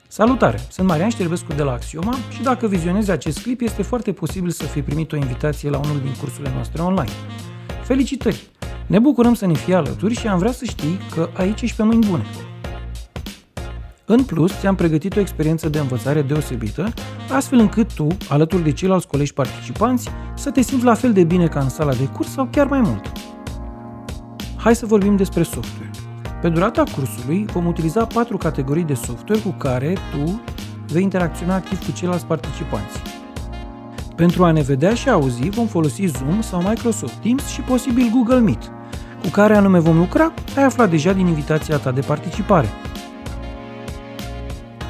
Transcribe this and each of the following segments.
Salutare! Sunt Marian Șterbescu de la Axioma și dacă vizionezi acest clip, este foarte posibil să fi primit o invitație la unul din cursurile noastre online. Felicitări! Ne bucurăm să ne fii alături și am vrea să știi că aici ești pe mâini bune. În plus, ți-am pregătit o experiență de învățare deosebită, astfel încât tu, alături de ceilalți colegi participanți, să te simți la fel de bine ca în sala de curs sau chiar mai mult. Hai să vorbim despre software. Pe durata cursului vom utiliza 4 categorii de software cu care tu vei interacționa activ cu ceilalți participanți. Pentru a ne vedea și auzi vom folosi Zoom sau Microsoft Teams și posibil Google Meet. Cu care anume vom lucra, ai aflat deja din invitația ta de participare.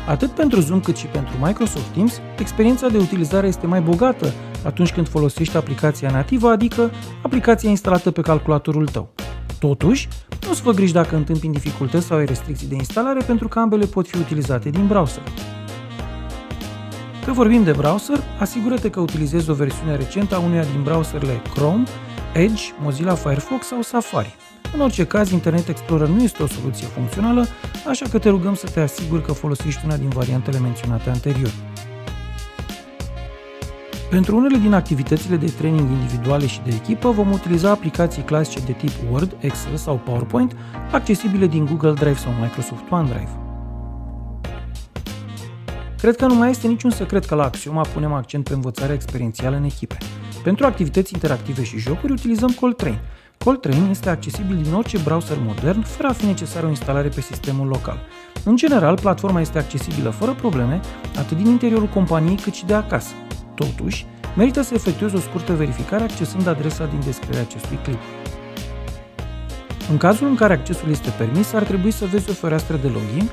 Atât pentru Zoom cât și pentru Microsoft Teams, experiența de utilizare este mai bogată atunci când folosești aplicația nativă, adică aplicația instalată pe calculatorul tău. Totuși, nu-ți fă griji dacă întâmpini dificultăți sau ai restricții de instalare, pentru că ambele pot fi utilizate din browser. Că vorbim de browser, asigură-te că utilizezi o versiune recentă a unuia din browserele Chrome, Edge, Mozilla Firefox sau Safari. În orice caz, Internet Explorer nu este o soluție funcțională, așa că te rugăm să te asiguri că folosești una din variantele menționate anterior. Pentru unele din activitățile de training individuale și de echipă vom utiliza aplicații clasice de tip Word, Excel sau PowerPoint, accesibile din Google Drive sau Microsoft OneDrive. Cred că nu mai este niciun secret că la Axioma punem accent pe învățarea experiențială în echipe. Pentru activități interactive și jocuri utilizăm Coltrane. Coltrane este accesibil din orice browser modern, fără a fi necesară o instalare pe sistemul local. În general, platforma este accesibilă fără probleme, atât din interiorul companiei cât și de acasă. Totuși, merită să efectuezi o scurtă verificare accesând adresa din descrierea acestui clip. În cazul în care accesul este permis, ar trebui să vezi o fereastră de login.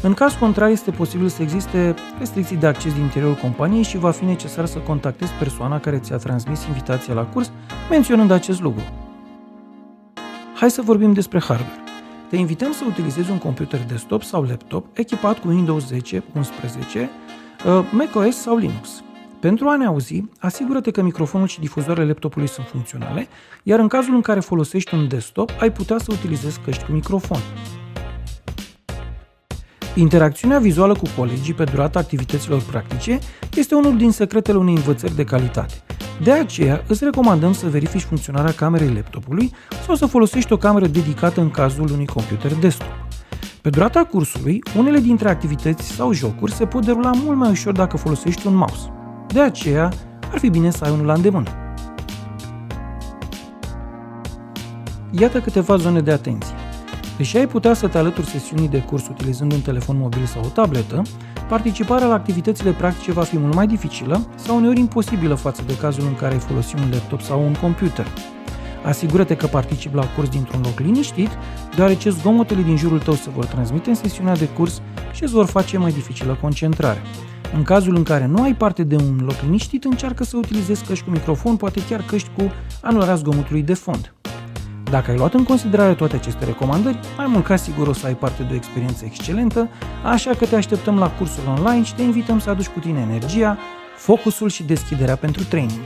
În caz contrar, este posibil să existe restricții de acces din interiorul companiei și va fi necesar să contactezi persoana care ți-a transmis invitația la curs, menționând acest lucru. Hai să vorbim despre hardware. Te invităm să utilizezi un computer desktop sau laptop echipat cu Windows 10, 11, macOS sau Linux. Pentru a ne auzi, asigură-te că microfonul și difuzoarele laptopului sunt funcționale, iar în cazul în care folosești un desktop, ai putea să utilizezi căști cu microfon. Interacțiunea vizuală cu colegii pe durata activităților practice este unul din secretele unei învățări de calitate. De aceea, îți recomandăm să verifici funcționarea camerei laptopului sau să folosești o cameră dedicată în cazul unui computer desktop. Pe durata cursului, unele dintre activități sau jocuri se pot derula mult mai ușor dacă folosești un mouse. De aceea, ar fi bine să ai unul la îndemână. Iată câteva zone de atenție. Deși ai putea să te alături sesiunii de curs utilizând un telefon mobil sau o tabletă, participarea la activitățile practice va fi mult mai dificilă sau uneori imposibilă față de cazul în care ai folosi un laptop sau un computer. Asigură-te că participi la curs dintr-un loc liniștit, deoarece zgomotele din jurul tău se vor transmite în sesiunea de curs și îți vor face mai dificilă concentrarea. În cazul în care nu ai parte de un loc liniștit, încearcă să utilizezi căști cu microfon, poate chiar căști cu anularea zgomotului de fond. Dacă ai luat în considerare toate aceste recomandări, mai mult ca sigur o să ai parte de o experiență excelentă, așa că te așteptăm la cursul online și te invităm să aduci cu tine energia, focusul și deschiderea pentru training.